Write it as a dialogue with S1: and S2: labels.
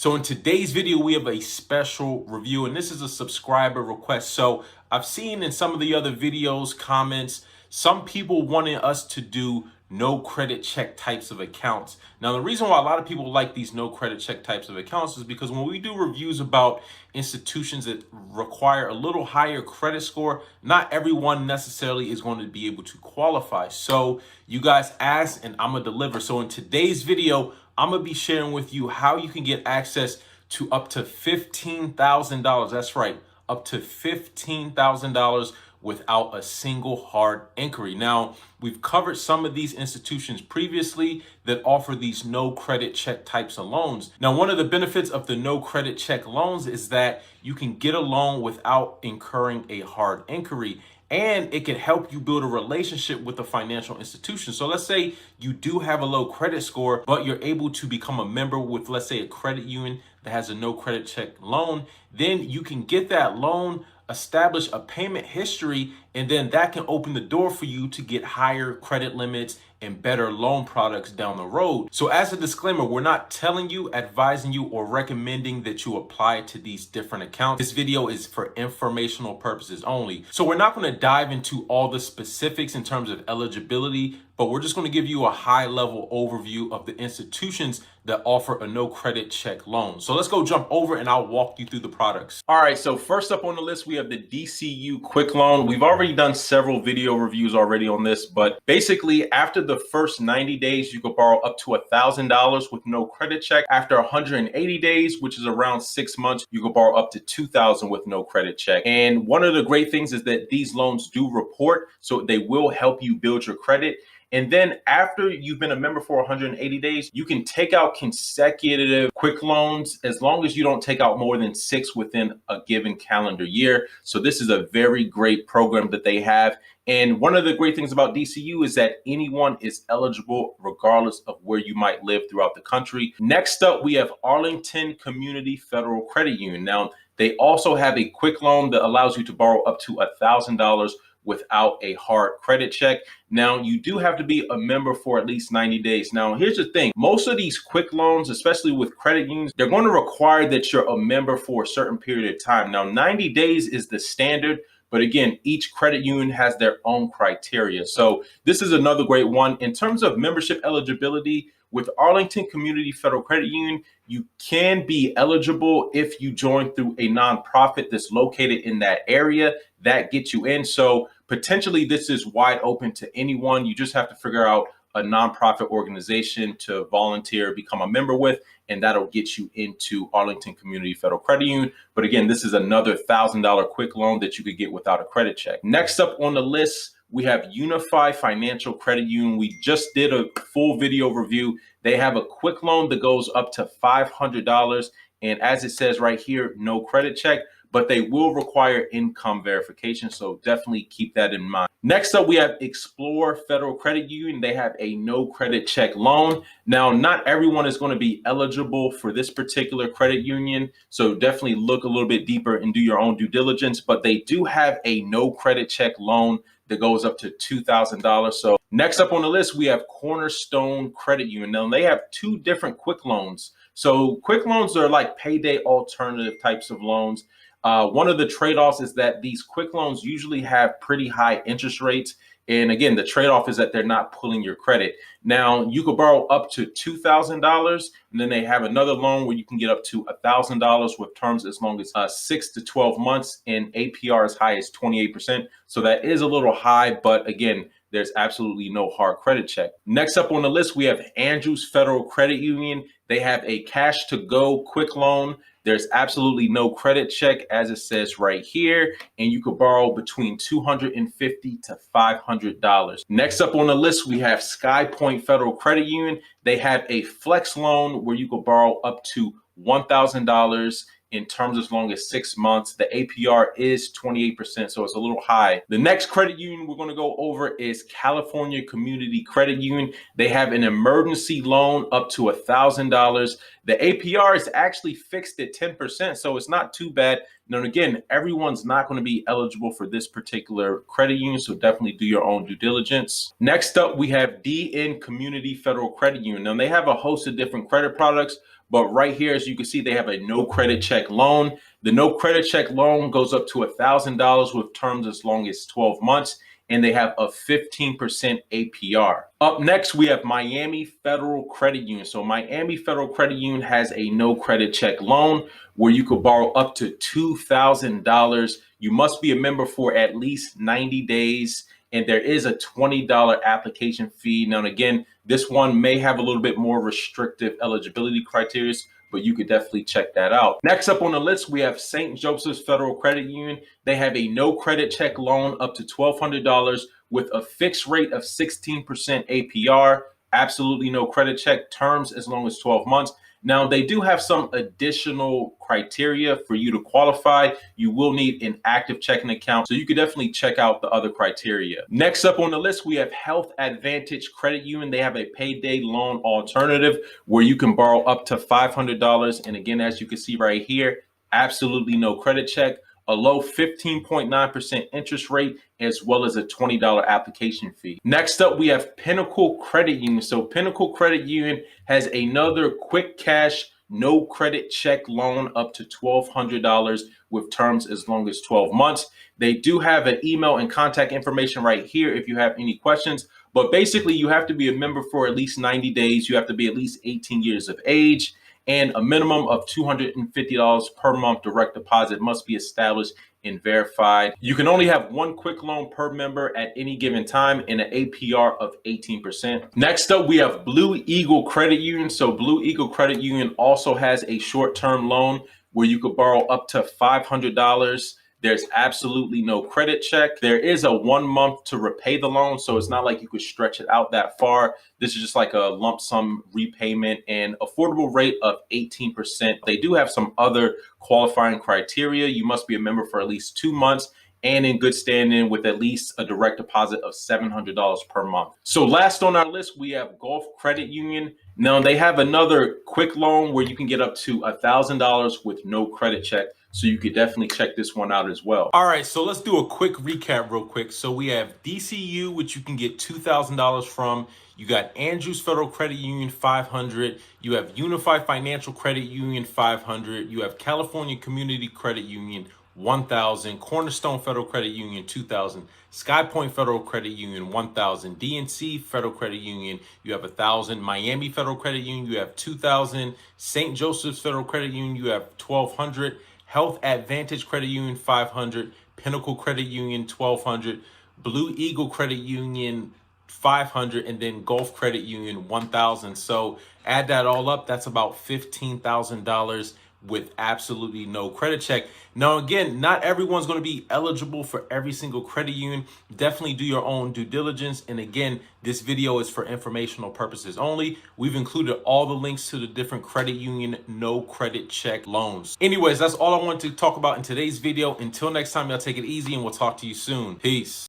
S1: So in today's video, we have a special review, and this is a subscriber request. So I've seen in some of the other videos, comments, some people wanting us to do no credit check types of accounts. Now, the reason why a lot of people like these no credit check types of accounts is because when we do reviews about institutions that require a little higher credit score, not everyone necessarily is going to be able to qualify. So you guys asked and I'm gonna deliver. So in today's video, I'm gonna be sharing with you how you can get access to up to $15,000. That's right, up to $15,000 without a single hard inquiry. Now, we've covered some of these institutions previously that offer these no credit check types of loans. Now, one of the benefits of the no credit check loans is that you can get a loan without incurring a hard inquiry. And it can help you build a relationship with a financial institution. So let's say you do have a low credit score, but you're able to become a member with, let's say, a credit union that has a no credit check loan. Then you can get that loan, establish a payment history, and then that can open the door for you to get higher credit limits and better loan products down the road. So as a disclaimer, we're not telling you, advising you, or recommending that you apply to these different accounts. This video is for informational purposes only. So we're not going to dive into all the specifics in terms of eligibility, but we're just going to give you a high level overview of the institutions that offer a no credit check loan. So let's go jump over and I'll walk you through the products. All right, so first up on the list, we have the DCU Quick Loan. We've already done several video reviews already on this, but basically after the first 90 days, you could borrow up to $1,000 with no credit check. After 180 days, which is around 6 months, you could borrow up to $2,000 with no credit check. And one of the great things is that these loans do report, so they will help you build your credit. And then after you've been a member for 180 days, you can take out consecutive quick loans as long as you don't take out more than 6 within a given calendar year. So this is a very great program that they have. And one of the great things about DCU is that anyone is eligible regardless of where you might live throughout the country. Next up, we have Arlington Community Federal Credit Union. Now, they also have a quick loan that allows you to borrow up to $1,000 without a hard credit check. Now, you do have to be a member for at least 90 days. Now, here's the thing. Most of these quick loans, especially with credit unions, they're going to require that you're a member for a certain period of time. Now, 90 days is the standard, but again, each credit union has their own criteria. So this is another great one. In terms of membership eligibility, with Arlington Community Federal Credit Union, you can be eligible if you join through a nonprofit that's located in that area. That gets you in. So potentially this is wide open to anyone. You just have to figure out a nonprofit organization to volunteer, become a member with, and that'll get you into Arlington Community Federal Credit Union. But again, this is another $1,000 quick loan that you could get without a credit check. Next up on the list, we have Unify Financial Credit Union. We just did a full video review. They have a quick loan that goes up to $500. And as it says right here, no credit check, but they will require income verification. So definitely keep that in mind. Next up, we have Explore Federal Credit Union. They have a no credit check loan. Now, not everyone is going to be eligible for this particular credit union. So definitely look a little bit deeper and do your own due diligence, but they do have a no credit check loan that goes up to $2,000. So next up on the list, we have Cornerstone Credit Union. Now, they have 2 different quick loans. So quick loans are like payday alternative types of loans. One of the trade-offs is that these quick loans usually have pretty high interest rates. And again, the trade-off is that they're not pulling your credit. Now, you could borrow up to $2,000, and then they have another loan where you can get up to $1,000 with terms as long as 6 to 12 months and APR as high as 28%. So that is a little high, but again, there's absolutely no hard credit check. Next up on the list, we have Andrews Federal Credit Union. They have a cash to go quick loan. There's absolutely no credit check, as it says right here, and you could borrow between $250 to $500. Next up on the list, we have SkyPoint Federal Credit Union. They have a flex loan where you could borrow up to $1,000 in terms as long as 6 months. The APR is 28%, so it's a little high. The next credit union we're going to go over is California Community Credit Union. They have an emergency loan up to $1,000. The APR is actually fixed at 10%, so it's not too bad. Now, again, everyone's not going to be eligible for this particular credit union, so definitely do your own due diligence. Next up, we have DN Community Federal Credit Union. Now, they have a host of different credit products, but right here, as you can see, they have a no credit check loan. The no credit check loan goes up to $1,000 with terms as long as 12 months. And they have a 15% APR. Up next, we have Miami Federal Credit Union. So Miami Federal Credit Union has a no credit check loan where you could borrow up to $2,000. You must be a member for at least 90 days. And there is a $20 application fee. Now, again, this one may have a little bit more restrictive eligibility criteria, but you could definitely check that out. Next up on the list, we have St. Joseph's Federal Credit Union. They have a no credit check loan up to $1,200 with a fixed rate of 16% APR. Absolutely no credit check, terms as long as 12 months. Now, they do have some additional criteria for you to qualify. You will need an active checking account, so you could definitely check out the other criteria. Next up on the list, we have Health Advantage Credit Union. They have a payday loan alternative where you can borrow up to $500. And again, as you can see right here, absolutely no credit check, a low 15.9% interest rate, as well as a $20 application fee. Next up, we have Pinnacle Credit Union. So Pinnacle Credit Union has another quick cash, no credit check loan up to $1,200 with terms as long as 12 months. They do have an email and contact information right here if you have any questions. But basically, you have to be a member for at least 90 days. You have to be at least 18 years of age. And a minimum of $250 per month direct deposit must be established and verified. You can only have one quick loan per member at any given time and an APR of 18%. Next up, we have Blue Eagle Credit Union. So Blue Eagle Credit Union also has a short-term loan where you could borrow up to $500. There's absolutely no credit check. There is a 1 month to repay the loan, so it's not like you could stretch it out that far. This is just like a lump sum repayment and affordable rate of 18%. They do have some other qualifying criteria. You must be a member for at least 2 months and in good standing with at least a direct deposit of $700 per month. So last on our list, we have Gulf Credit Union. Now they have another quick loan where you can get up to $1,000 with no credit check. So you could definitely check this one out as well. All right, so let's do a quick recap real quick. So we have DCU, which you can get $2,000 from. You got Andrews Federal Credit Union, $500. You have Unified Financial Credit Union, $500. You have California Community Credit Union, $1,000. Cornerstone Federal Credit Union, $2,000. SkyPoint Federal Credit Union, $1,000. DNC Federal Credit Union, you have $1,000. Miami Federal Credit Union, you have $2,000. St. Joseph's Federal Credit Union, you have $1,200. Health Advantage Credit Union, $500. Pinnacle Credit Union, $1,200. Blue Eagle Credit Union, $500, and then Gulf Credit Union, $1,000. So add that all up, that's about $15,000 with absolutely no credit check. Now, again, not everyone's going to be eligible for every single credit union. Definitely do your own due diligence. And again, this video is for informational purposes only. We've included all the links to the different credit union no credit check loans. Anyways, that's all I wanted to talk about in today's video. Until next time, y'all take it easy and we'll talk to you soon. Peace.